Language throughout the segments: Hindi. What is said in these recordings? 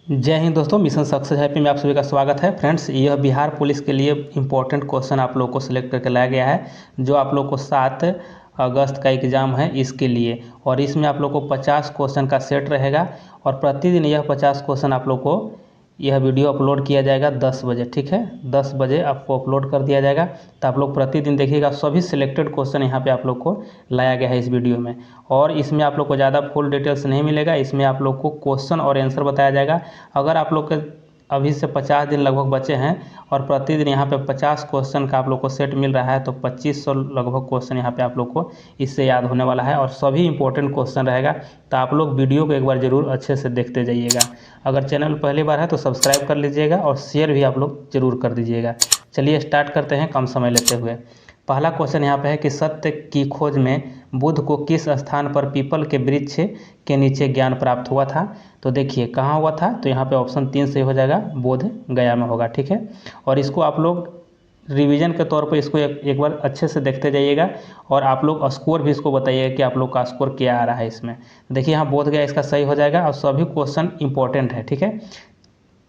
जय हिंद दोस्तों, मिशन सक्सेस हैप्पी में आप सभी का स्वागत है। फ्रेंड्स, यह बिहार पुलिस के लिए इम्पोर्टेंट क्वेश्चन आप लोग को सिलेक्ट करके लाया गया है, जो आप लोग को 7 अगस्त का एग्ज़ाम है इसके लिए। और इसमें आप लोग को 50 क्वेश्चन का सेट रहेगा और प्रतिदिन यह 50 क्वेश्चन आप लोग को यह वीडियो अपलोड किया जाएगा 10 बजे। ठीक है, 10 बजे आपको अपलोड कर दिया जाएगा, तो आप लोग प्रतिदिन देखिएगा। सभी सिलेक्टेड क्वेश्चन यहाँ पे आप लोग को लाया गया है इस वीडियो में। और इसमें आप लोग को ज़्यादा फुल डिटेल्स नहीं मिलेगा, इसमें आप लोग को क्वेश्चन और आंसर बताया जाएगा। अगर आप लोग के अभी से 50 दिन लगभग बचे हैं और प्रतिदिन यहाँ पे 50 क्वेश्चन का आप लोग को सेट मिल रहा है, तो 2500 लगभग क्वेश्चन यहाँ पे आप लोग को इससे याद होने वाला है और सभी इंपॉर्टेंट क्वेश्चन रहेगा। तो आप लोग वीडियो को एक बार ज़रूर अच्छे से देखते जाइएगा। अगर चैनल पहली बार है तो सब्सक्राइब कर लीजिएगा और शेयर भी आप लोग ज़रूर कर दीजिएगा। चलिए स्टार्ट करते हैं कम समय लेते हुए। पहला क्वेश्चन यहाँ पे है कि सत्य की खोज में बुद्ध को किस स्थान पर पीपल के वृक्ष के नीचे ज्ञान प्राप्त हुआ था। तो देखिए कहाँ हुआ था, तो यहाँ पे ऑप्शन 3 सही हो जाएगा, बोध गया में होगा। ठीक है, और इसको आप लोग रिवीजन के तौर पर इसको एक बार अच्छे से देखते जाइएगा और आप लोग स्कोर भी इसको बताइएगा कि आप लोग का स्कोर क्या आ रहा है इसमें। देखिए यहाँ बोध गया इसका सही हो जाएगा और सभी क्वेश्चन इंपॉर्टेंट है। ठीक है,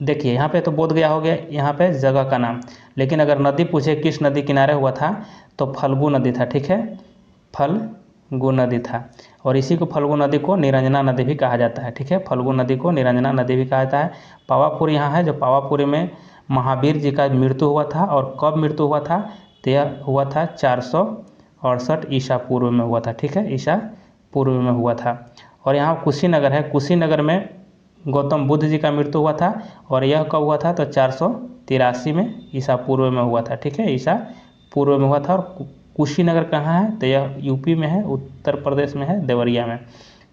देखिए यहाँ पे तो बोध गया हो गया, यहाँ पे जगह का नाम। लेकिन अगर नदी पूछे किस नदी किनारे हुआ था, तो फल्गु नदी था। ठीक है, फल्गु नदी था और इसी को फल्गु नदी को निरंजना नदी भी कहा जाता है। ठीक है, फल्गु नदी को निरंजना नदी भी कहा जाता है। पावापुरी यहाँ है, जो पावापुरी में महावीर जी का मृत्यु हुआ था। और कब मृत्यु हुआ था, तो यह हुआ था 468 ईसा पूर्व में हुआ था। ठीक है, ईसा पूर्व में हुआ था। और यहाँ कुशीनगर है, कुशीनगर में गौतम बुद्ध जी का मृत्यु हुआ था और यह कब हुआ था, तो 483 में ईसा पूर्व में हुआ था। ठीक है, ईसा पूर्व में हुआ था। और कुशीनगर कहाँ है, तो यह यूपी में है, उत्तर प्रदेश में है, देवरिया में।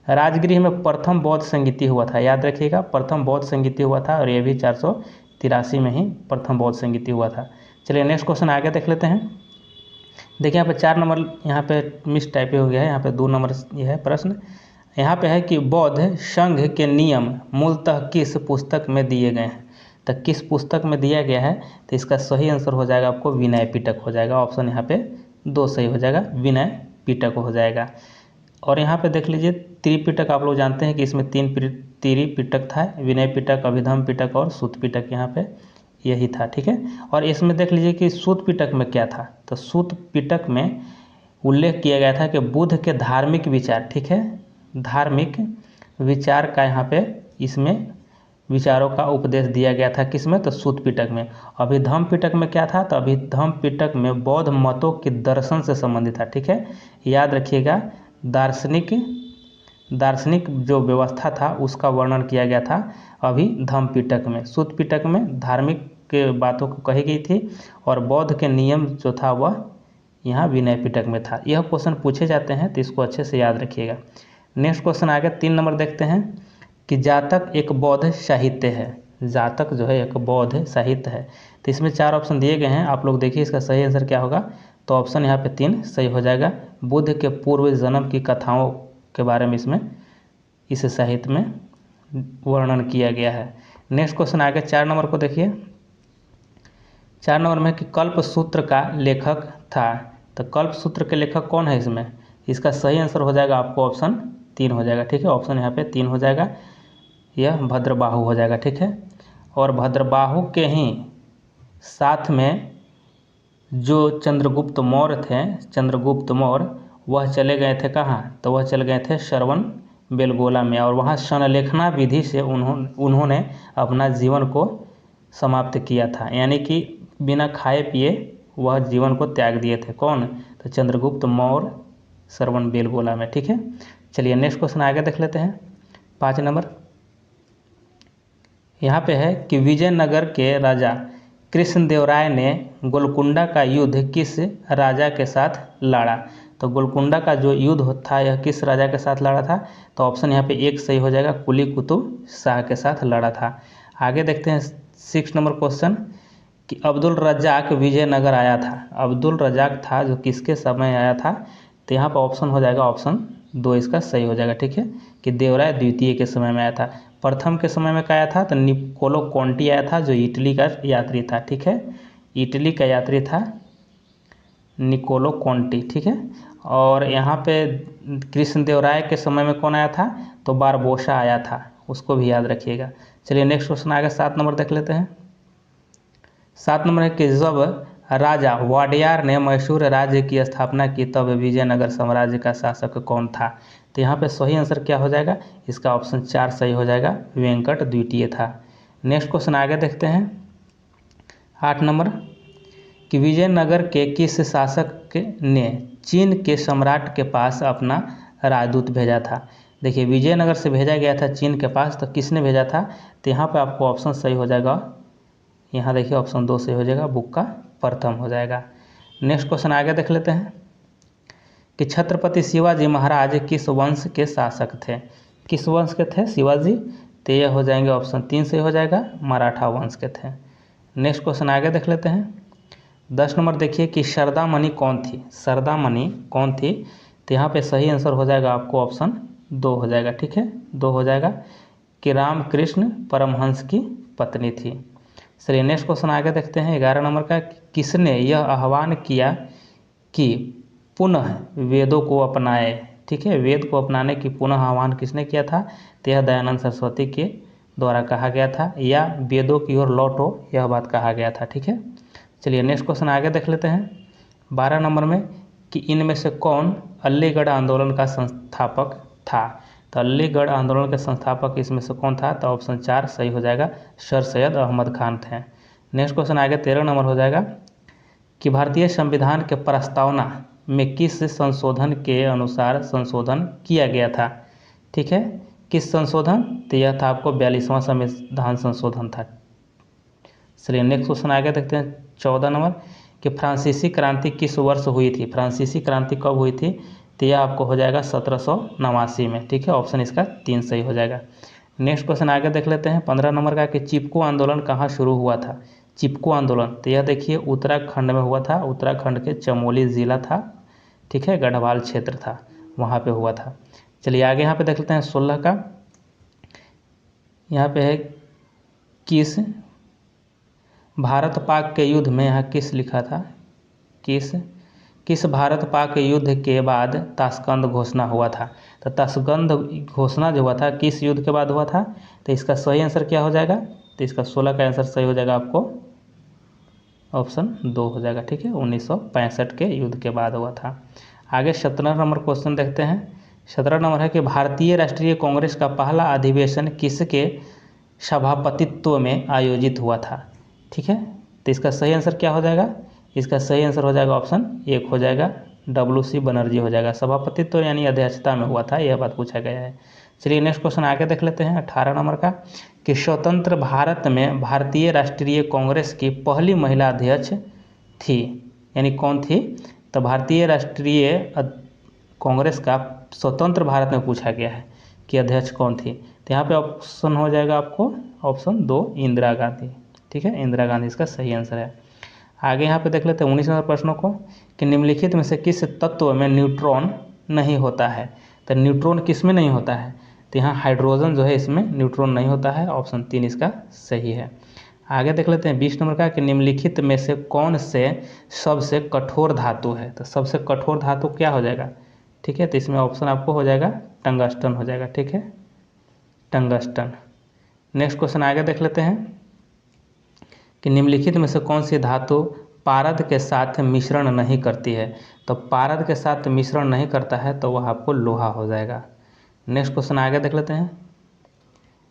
राजगृह में प्रथम बौद्ध संगीति हुआ था, याद रखिएगा, प्रथम बौद्ध संगीति हुआ था और यह भी 483 में ही प्रथम बौद्ध संगीति हुआ था। चलिए नेक्स्ट क्वेश्चन आगे देख लेते हैं। देखिए यहाँ पे 4 नंबर यहाँ पे मिस टाइप हो गया है, यहाँ पे 2 नंबर यह है प्रश्न। यहाँ पे है कि बौद्ध संघ के नियम मूलतः किस पुस्तक में दिए गए हैं। तो किस पुस्तक में दिया गया है, तो इसका सही आंसर हो जाएगा आपको विनय पिटक हो जाएगा। ऑप्शन यहाँ पे 2 सही हो जाएगा, विनय पिटक हो जाएगा। और यहाँ पे देख लीजिए त्रिपिटक, आप लोग जानते हैं कि इसमें 3 त्रिपिटक था, विनय पिटक, अभिधम पिटक और सूत पिटक, यहाँ पे यही था। ठीक है, और इसमें देख लीजिए कि सूत पिटक में क्या था, तो सूत पिटक में उल्लेख किया गया था कि बुद्ध के धार्मिक विचार, ठीक है, धार्मिक विचार का यहाँ पे इसमें विचारों का उपदेश दिया गया था। किसमें, तो सूत पिटक में। अभिधम पिटक में क्या था, तो अभिधम पिटक में बौद्ध मतों के दर्शन से संबंधित था। ठीक है, याद रखिएगा, दार्शनिक जो व्यवस्था था उसका वर्णन किया गया था अभिधम पिटक में। सूत पिटक में धार्मिक के बातों को कही गई थी और बौद्ध के नियम जो था वह यहाँ विनय पिटक में था। यह क्वेश्चन पूछे जाते हैं, तो इसको अच्छे से याद रखिएगा। नेक्स्ट क्वेश्चन आगे 3 नंबर देखते हैं कि जातक एक बौद्ध साहित्य है। जातक जो है एक बौद्ध साहित्य है। तो इसमें 4 ऑप्शन दिए गए हैं, आप लोग देखिए इसका सही आंसर क्या होगा। तो ऑप्शन यहाँ पे 3 सही हो जाएगा। बुद्ध के पूर्व जन्म की कथाओं के बारे में इसमें इस साहित्य में वर्णन किया गया है। नेक्स्ट क्वेश्चन आगे 4 नंबर को देखिए। 4 नंबर में कि कल्प सूत्र का लेखक था। तो कल्प सूत्र के लेखक कौन है इसमें, इसका सही आंसर हो जाएगा आपको ऑप्शन 3 हो जाएगा। ठीक है, ऑप्शन यहाँ पे 3 हो जाएगा, यह भद्रबाहु हो जाएगा। ठीक है, और भद्रबाहु के ही साथ में जो चंद्रगुप्त मौर्य थे, चंद्रगुप्त मौर्य, वह चले गए थे कहाँ, तो वह चले गए थे श्रवण बेलगोला में और वहाँ संलेखना विधि से उन्होंने अपना जीवन को समाप्त किया था। यानी कि बिना खाए पिए वह जीवन को त्याग दिए थे। कौन, तो चंद्रगुप्त मौर्य श्रवण बेलगोला में। ठीक है, चलिए नेक्स्ट क्वेश्चन आगे देख लेते हैं। 5 नंबर यहाँ पे है कि विजयनगर के राजा कृष्णदेवराय ने गोलकुंडा का युद्ध किस राजा के साथ लड़ा। तो गोलकुंडा का जो युद्ध था यह किस राजा के साथ लड़ा था, तो ऑप्शन यहाँ पे 1 सही हो जाएगा, कुली कुतुब शाह के साथ लड़ा था। आगे देखते हैं 6 नंबर क्वेश्चन कि अब्दुल रज्जाक विजयनगर आया था। अब्दुल रज्जाक था जो किसके समय आया था, तो यहाँ पर ऑप्शन हो जाएगा ऑप्शन 2 इसका सही हो जाएगा। ठीक है, कि देवराय द्वितीय के समय में आया था। प्रथम के समय में क्या आया था, तो निकोलो कॉन्टी आया था जो इटली का यात्री था। ठीक है, इटली का यात्री था निकोलो कॉन्टी। ठीक है, और यहाँ पे कृष्णदेवराय के समय में कौन आया था, तो बारबोसा आया था, उसको भी याद रखिएगा। चलिए नेक्स्ट क्वेश्चन आगे 7 नंबर देख लेते हैं। 7 नंबर है कि जब राजा वाडियार ने मैसूर राज्य की स्थापना की तब विजयनगर साम्राज्य का शासक कौन था? तो यहाँ पे सही आंसर क्या हो जाएगा? इसका ऑप्शन 4 सही हो जाएगा, वेंकट द्वितीय था। नेक्स्ट क्वेश्चन आगे देखते हैं 8 नंबर कि विजयनगर के किस शासक ने चीन के सम्राट के पास अपना राजदूत भेजा था? देखिए विजयनगर से भेजा गया था चीन के पास, तो किसने भेजा था? तो यहाँ पे आपको ऑप्शन सही हो जाएगा, यहाँ देखिए ऑप्शन 2 सही हो जाएगा, बुक का प्रथम हो जाएगा। नेक्स्ट क्वेश्चन आगे देख लेते हैं कि छत्रपति शिवाजी महाराज किस वंश के शासक थे? किस वंश के थे शिवाजी? तो ये हो जाएंगे ऑप्शन 3 सही हो जाएगा, मराठा वंश के थे। नेक्स्ट क्वेश्चन आगे देख लेते हैं 10 नंबर देखिए कि सरदामणि कौन थी? सरदामणि कौन थी? तो यहाँ पे सही आंसर हो जाएगा आपको ऑप्शन 2 हो जाएगा, ठीक है 2 हो जाएगा कि रामकृष्ण परमहंस की पत्नी थी। चलिए नेक्स्ट क्वेश्चन आगे देखते हैं 11 नंबर का, किसने यह आह्वान किया कि पुनः वेदों को अपनाए? ठीक है, वेद को अपनाने की पुनः आह्वान किसने किया था? तो यह दयानंद सरस्वती के द्वारा कहा गया था, या वेदों की ओर लौटो यह बात कहा गया था, ठीक है। चलिए नेक्स्ट क्वेश्चन आगे देख लेते हैं 12 नंबर में कि इनमें से कौन अलीगढ़ आंदोलन का संस्थापक था? तो अलीगढ़ आंदोलन के संस्थापक इसमें से कौन था? तो ऑप्शन 4 सही हो जाएगा, सर सैयद अहमद खान थे। नेक्स्ट क्वेश्चन आगे 13 नंबर हो जाएगा कि भारतीय संविधान के प्रस्तावना में किस संशोधन के अनुसार संशोधन किया गया था? ठीक है, किस संशोधन? तो यह था आपको 42वां संविधान संशोधन था। चलिए नेक्स्ट क्वेश्चन आगे देखते हैं 14 नंबर कि फ्रांसीसी क्रांति किस वर्ष हुई थी? फ्रांसीसी क्रांति कब हुई थी? तो यह आपको हो जाएगा 1789 में, ठीक है, ऑप्शन इसका 3 सही हो जाएगा। नेक्स्ट क्वेश्चन आगे देख लेते हैं 15 नंबर का कि चिपको आंदोलन कहाँ शुरू हुआ था? चिपको आंदोलन तो यह देखिए उत्तराखंड में हुआ था, उत्तराखंड के चमोली ज़िला था, ठीक है, गढ़वाल क्षेत्र था, वहाँ पे हुआ था। चलिए आगे यहाँ पे देख लेते हैं 16 का, यहाँ पे है किस भारत पाक के युद्ध में, यहाँ किस लिखा था, किस भारत पाक युद्ध के बाद ताशकंद घोषणा हुआ था? तो ताशकंद घोषणा जो हुआ था किस युद्ध के बाद हुआ था? तो इसका सही आंसर क्या हो जाएगा? तो इसका 16 का आंसर सही हो जाएगा आपको ऑप्शन 2 हो जाएगा, ठीक है, 1965 के युद्ध के बाद हुआ था। आगे 17 नंबर क्वेश्चन देखते हैं। 17 नंबर है कि भारतीय राष्ट्रीय कांग्रेस का पहला अधिवेशन किसके सभापतित्व में आयोजित हुआ था? ठीक है, तो इसका सही आंसर क्या हो जाएगा? इसका सही आंसर हो जाएगा ऑप्शन 1 हो जाएगा, WC बनर्जी हो जाएगा। सभापतित्व यानी अध्यक्षता में हुआ था, यह बात पूछा गया है। चलिए नेक्स्ट क्वेश्चन आगे देख लेते हैं 18 नंबर का कि स्वतंत्र भारत में भारतीय राष्ट्रीय कांग्रेस की पहली महिला अध्यक्ष थी, यानी कौन थी? तो भारतीय राष्ट्रीय कांग्रेस का स्वतंत्र भारत में पूछा गया है कि अध्यक्ष कौन थी? तो यहाँ पे ऑप्शन हो जाएगा आपको ऑप्शन 2 इंदिरा गांधी, ठीक है, इंदिरा गांधी इसका सही आंसर है। आगे यहाँ पे देख लेते हैं 19 नंबर प्रश्नों को कि निम्नलिखित में से किस तत्व में न्यूट्रॉन नहीं होता है? तो न्यूट्रॉन किस में नहीं होता है? तो यहाँ हाइड्रोजन जो है इसमें न्यूट्रॉन नहीं होता है, ऑप्शन 3 इसका सही है। आगे देख लेते हैं 20 नंबर का कि निम्नलिखित में से कौन से सबसे कठोर धातु है? तो सबसे कठोर धातु क्या हो जाएगा? ठीक है, तो इसमें ऑप्शन आपको हो जाएगा टंगस्टन हो जाएगा, ठीक है, टंगस्टन। नेक्स्ट क्वेश्चन आगे देख लेते हैं कि निम्नलिखित में से कौन सी धातु पारद के साथ मिश्रण नहीं करती है? तो पारद के साथ मिश्रण नहीं करता है तो वह आपको लोहा हो जाएगा। नेक्स्ट क्वेश्चन आगे देख लेते हैं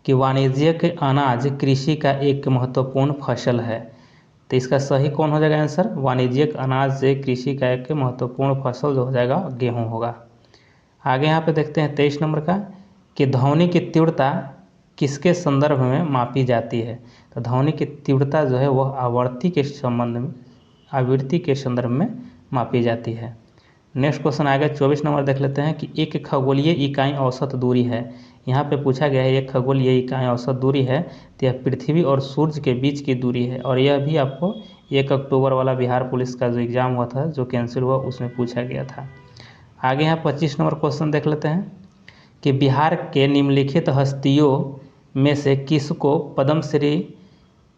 कि वाणिज्यिक अनाज कृषि का एक महत्वपूर्ण फसल है, तो इसका सही कौन हो जाएगा आंसर? वाणिज्यिक अनाज से कृषि का एक महत्वपूर्ण फसल जो हो जाएगा गेहूँ होगा। आगे यहाँ पे देखते हैं 23 नंबर का कि ध्वनि की तीव्रता किसके संदर्भ में मापी जाती है? तो ध्वनि की तीव्रता जो है वह आवृत्ति के संदर्भ में मापी जाती है। नेक्स्ट क्वेश्चन आगे 24 नंबर देख लेते हैं कि एक खगोलीय इकाई औसत दूरी है। यहाँ पे पूछा गया है एक खगोलीय इकाई औसत दूरी है, तो यह पृथ्वी और सूर्य के बीच की दूरी है, और यह भी आपको 1 अक्टूबर वाला बिहार पुलिस का जो एग्ज़ाम हुआ था जो कैंसिल हुआ उसमें पूछा गया था। आगे यहाँ 25 नंबर क्वेश्चन देख लेते हैं कि बिहार के निम्नलिखित हस्तियों में से किसको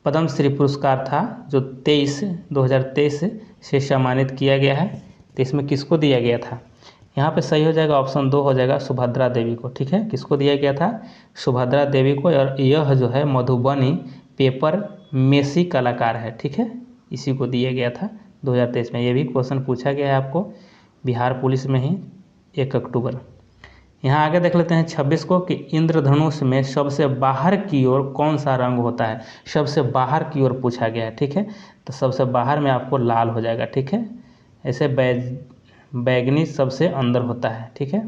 पद्मश्री पुरस्कार था जो 2023 से सम्मानित किया गया है? तो इसमें किसको दिया गया था? यहाँ पे सही हो जाएगा ऑप्शन 2 हो जाएगा सुभद्रा देवी को। ठीक है, किसको दिया गया था? सुभद्रा देवी को। और यह जो है मधुबनी पेपर मेसी कलाकार है। ठीक है, इसी को दिया गया था 2023 में। ये भी क्वेश्चन पूछा गया है आपको बिहार पुलिस में ही 1 अक्टूबर। यहाँ आगे देख लेते हैं 26 को कि इंद्रधनुष में सबसे बाहर की ओर कौन सा रंग होता है? सबसे बाहर की ओर पूछा गया है। ठीक है, तो सबसे बाहर में आपको लाल हो जाएगा। ठीक है, ऐसे बैगनी सबसे अंदर होता है। ठीक है,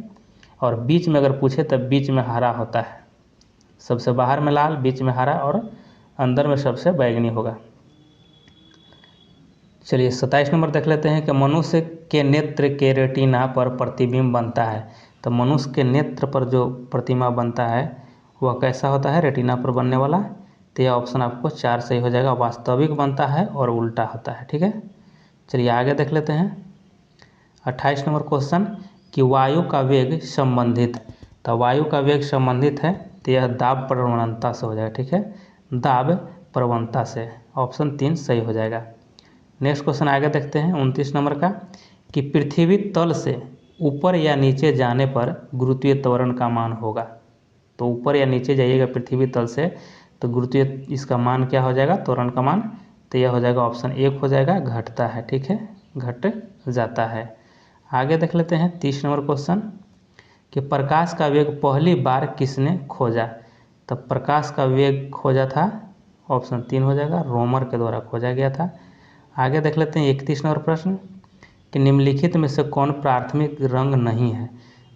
और बीच में अगर पूछे तब बीच में हरा होता है। सबसे बाहर में लाल, बीच में हरा और अंदर में सबसे बैगनी होगा। चलिए 27 नंबर देख लेते हैं कि मनुष्य के नेत्र के रेटिना पर प्रतिबिंब बनता है। तो मनुष्य के नेत्र पर जो प्रतिमा बनता है वह कैसा होता है? रेटिना पर बनने वाला। तो यह ऑप्शन आपको 4 सही हो जाएगा। वास्तविक बनता है और उल्टा होता है। ठीक है, चलिए आगे देख लेते हैं 28 नंबर क्वेश्चन कि वायु का वेग संबंधित। तो वायु का वेग संबंधित है तो यह दाब प्रवणता से हो जाएगा। ठीक है, दाब प्रवणता से, ऑप्शन 3 सही हो जाएगा। नेक्स्ट क्वेश्चन आगे देखते हैं 29 नंबर का कि पृथ्वी तल से ऊपर या नीचे जाने पर गुरुत्वीय त्वरण का मान होगा। तो ऊपर या नीचे जाइएगा पृथ्वी तल से तो गुरुत्वीय इसका मान क्या हो जाएगा? त्वरण का मान। तो यह हो जाएगा ऑप्शन 1 हो जाएगा, घटता है। ठीक है, घट जाता है। आगे देख लेते हैं 30 नंबर क्वेश्चन कि प्रकाश का वेग पहली बार किसने खोजा? तो प्रकाश का वेग खोजा था, ऑप्शन 3 हो जाएगा, रोमर के द्वारा खोजा गया था। आगे देख लेते हैं 31 नंबर प्रश्न कि निम्नलिखित में से कौन प्राथमिक रंग नहीं है?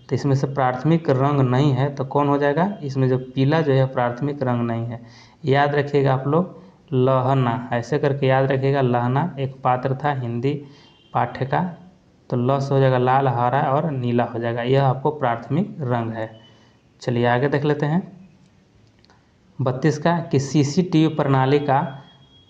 तो इसमें से प्राथमिक रंग नहीं है तो कौन हो जाएगा? इसमें जो पीला जो है प्राथमिक रंग नहीं है। याद रखिएगा आप लोग, लहना, ऐसे करके याद रखिएगा। लहना एक पात्र था हिंदी पाठ्य का। तो ल से हो जाएगा लाल, हरा और नीला हो जाएगा। यह आपको प्राथमिक रंग है। चलिए आगे देख लेते हैं 32 का कि सीसीटीवी प्रणाली का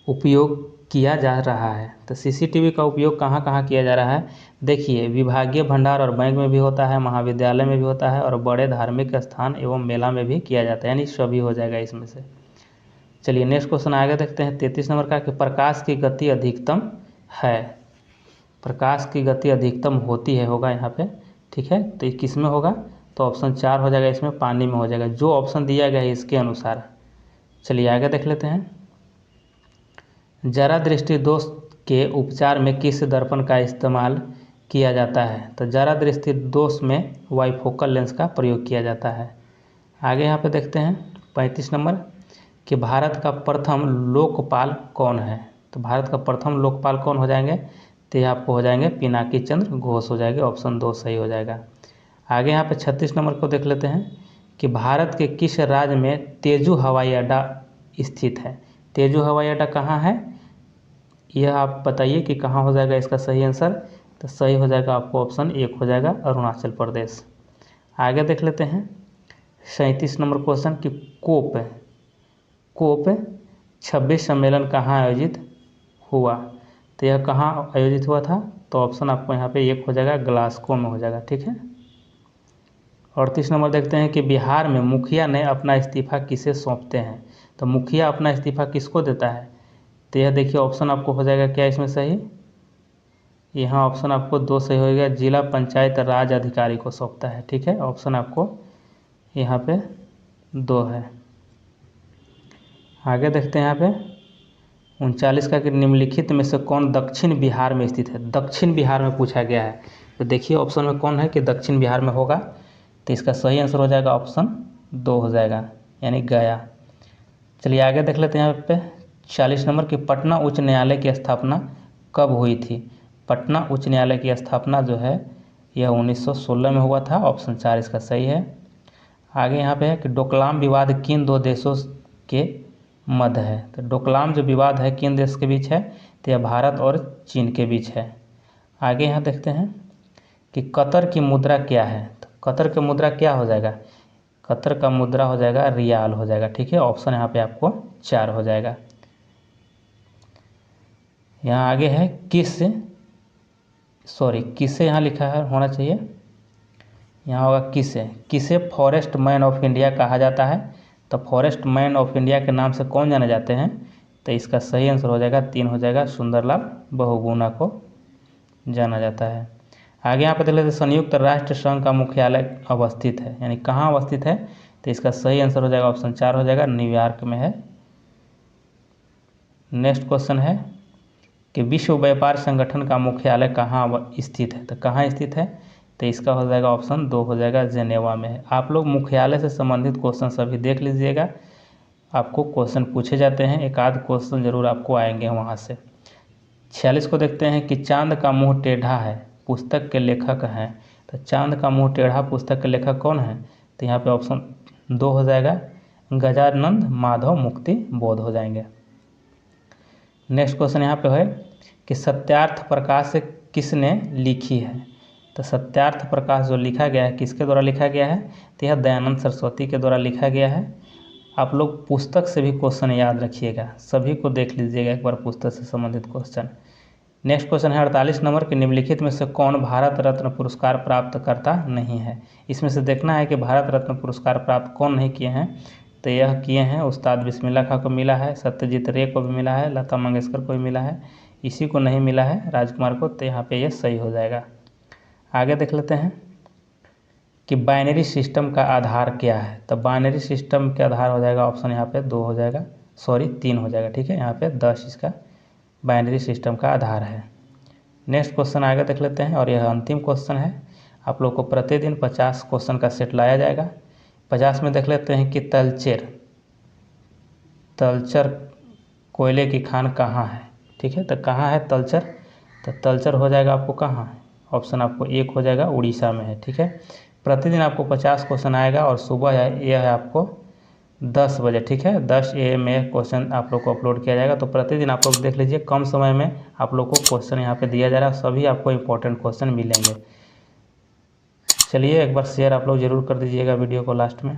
उपयोग किया जा रहा है। तो सीसीटीवी का उपयोग कहाँ कहाँ किया जा रहा है? देखिए, विभागीय भंडार और बैंक में भी होता है, महाविद्यालय में भी होता है और बड़े धार्मिक स्थान एवं मेला में भी किया जाता है, यानी सभी हो जाएगा इसमें से। चलिए नेक्स्ट क्वेश्चन आगे देखते हैं 33 नंबर का कि प्रकाश की गति अधिकतम है। प्रकाश की गति अधिकतम होती है, होगा यहाँ पे। ठीक है, तो किस में होगा? तो ऑप्शन 4 हो जाएगा, इसमें पानी में हो जाएगा, जो ऑप्शन दिया गया है इसके अनुसार। चलिए आगे देख लेते हैं जरा दृष्टि दोष के उपचार में किस दर्पण का इस्तेमाल किया जाता है? तो जरा दृष्टि दोष में वाइफोकल लेंस का प्रयोग किया जाता है। आगे यहाँ पे देखते हैं 35 नंबर कि भारत का प्रथम लोकपाल कौन है? तो भारत का प्रथम लोकपाल कौन हो जाएंगे? तो ये आपको हो जाएंगे पिनाकी चंद्र घोष हो जाएंगे, ऑप्शन 2 सही हो जाएगा। आगे यहाँ पे 36 नंबर को देख लेते हैं कि भारत के किस राज्य में तेजू हवाई अड्डा स्थित है? तेजू हवाई अड्डा कहाँ है? यह आप बताइए कि कहाँ हो जाएगा इसका सही आंसर। तो सही हो जाएगा आपको ऑप्शन 1 हो जाएगा, अरुणाचल प्रदेश। आगे देख लेते हैं 37 नंबर क्वेश्चन कि कोप 26 सम्मेलन कहाँ आयोजित हुआ? तो यह कहाँ आयोजित हुआ था? तो ऑप्शन आपको यहाँ पे 1 हो जाएगा, ग्लासगो में हो जाएगा। ठीक है, 38 नंबर देखते हैं कि बिहार में मुखिया ने अपना इस्तीफा किसे सौंपते हैं? तो मुखिया अपना इस्तीफा किसको देता है? तो यह देखिए ऑप्शन आपको हो जाएगा क्या इसमें सही? यहाँ ऑप्शन आपको 2 सही हो गया, जिला पंचायत राज अधिकारी को सौंपता है। ठीक है, ऑप्शन आपको यहाँ पे 2 है। आगे देखते हैं यहाँ पे 39 का कि निम्नलिखित में से कौन दक्षिण बिहार में स्थित है? दक्षिण बिहार में पूछा गया है। तो देखिए ऑप्शन में कौन है कि दक्षिण बिहार में होगा। तो इसका सही आंसर हो जाएगा ऑप्शन 2 हो जाएगा, यानी गया। चलिए आगे देख लेते हैं यहाँ पे 40 नंबर की पटना उच्च न्यायालय की स्थापना कब हुई थी? पटना उच्च न्यायालय की स्थापना जो है यह 1916 में हुआ था, ऑप्शन 4 इसका सही है। आगे यहाँ पे है कि डोकलाम विवाद किन 2 देशों के मध्य है? तो डोकलाम जो विवाद है किन देश के बीच है? तो यह भारत और चीन के बीच है। आगे यहाँ देखते हैं कि कतर की मुद्रा क्या है? तो कतर की मुद्रा क्या हो जाएगा? कतर का मुद्रा हो जाएगा रियाल हो जाएगा। ठीक है, ऑप्शन यहाँ पे आपको 4 हो जाएगा। यहाँ आगे है किसे यहाँ लिखा है होना चाहिए, यहाँ होगा किसे फॉरेस्ट मैन ऑफ इंडिया कहा जाता है? तो फॉरेस्ट मैन ऑफ इंडिया के नाम से कौन जाने जाते हैं? तो इसका सही आंसर हो जाएगा 3 हो जाएगा, सुंदरलाल बहुगुणा को जाना जाता है। आगे यहाँ पे देख लेते हैं संयुक्त राष्ट्र संघ का मुख्यालय अवस्थित है, यानी कहाँ अवस्थित है, तो इसका सही आंसर हो जाएगा ऑप्शन 4 हो जाएगा, न्यूयॉर्क में है। नेक्स्ट क्वेश्चन है कि विश्व व्यापार संगठन का मुख्यालय कहाँ स्थित है, तो कहाँ स्थित है, तो इसका हो जाएगा ऑप्शन 2 हो जाएगा, जेनेवा में है। आप लोग मुख्यालय से संबंधित क्वेश्चन सभी देख लीजिएगा, आपको क्वेश्चन पूछे जाते हैं, एक आध क्वेश्चन जरूर आपको आएंगे वहाँ से। 46 को देखते हैं कि चांद का मुंह टेढ़ा है पुस्तक के लेखक हैं, तो चांद का मुंह टेढ़ा पुस्तक के लेखक कौन है, तो यहाँ पे ऑप्शन 2 हो जाएगा, गजानंद माधव मुक्ति बोध हो जाएंगे। नेक्स्ट क्वेश्चन यहाँ पे है कि सत्यार्थ प्रकाश किसने लिखी है, तो सत्यार्थ प्रकाश जो लिखा गया है किसके द्वारा लिखा गया है, तो यह दयानंद सरस्वती के द्वारा लिखा गया है। आप लोग पुस्तक से भी क्वेश्चन याद रखिएगा, सभी को देख लीजिएगा एक बार पुस्तक से संबंधित क्वेश्चन। नेक्स्ट क्वेश्चन है 48 नंबर के निम्नलिखित में से कौन भारत रत्न पुरस्कार प्राप्त करता नहीं है। इसमें से देखना है कि भारत रत्न पुरस्कार प्राप्त कौन नहीं किए हैं, तो यह किए हैं उस्ताद बिस्मिल्लाह खां को मिला है, सत्यजीत रे को भी मिला है, लता मंगेशकर को भी मिला है, इसी को नहीं मिला है राजकुमार को, तो यहाँ पे ये सही हो जाएगा। आगे देख लेते हैं कि बाइनरी सिस्टम का आधार क्या है, तो बाइनरी सिस्टम के आधार हो जाएगा ऑप्शन यहाँ पे 2 हो जाएगा, सॉरी 3 हो जाएगा, ठीक है, यहाँ पे 10 इसका बाइनरी सिस्टम का आधार है। नेक्स्ट क्वेश्चन आगे देख लेते हैं और यह अंतिम क्वेश्चन है। आप लोग को प्रतिदिन 50 क्वेश्चन का सेट लाया जाएगा। 50 में देख लेते हैं कि तलचर कोयले की खान कहाँ है, ठीक है, तो कहाँ है तलचर, तो तलचर हो जाएगा आपको कहाँ, ऑप्शन आपको 1 हो जाएगा, उड़ीसा में है, ठीक है। प्रतिदिन आपको 50 क्वेश्चन आएगा और सुबह यह है आपको 10 बजे, ठीक है, 10 AM में क्वेश्चन आप लोग को अपलोड किया जाएगा। तो प्रतिदिन आप लोग देख लीजिए, कम समय में आप लोग को क्वेश्चन यहाँ पे दिया जा रहा है, सभी आपको इंपॉर्टेंट क्वेश्चन मिलेंगे। चलिए एक बार शेयर आप लोग ज़रूर कर दीजिएगा वीडियो को लास्ट में।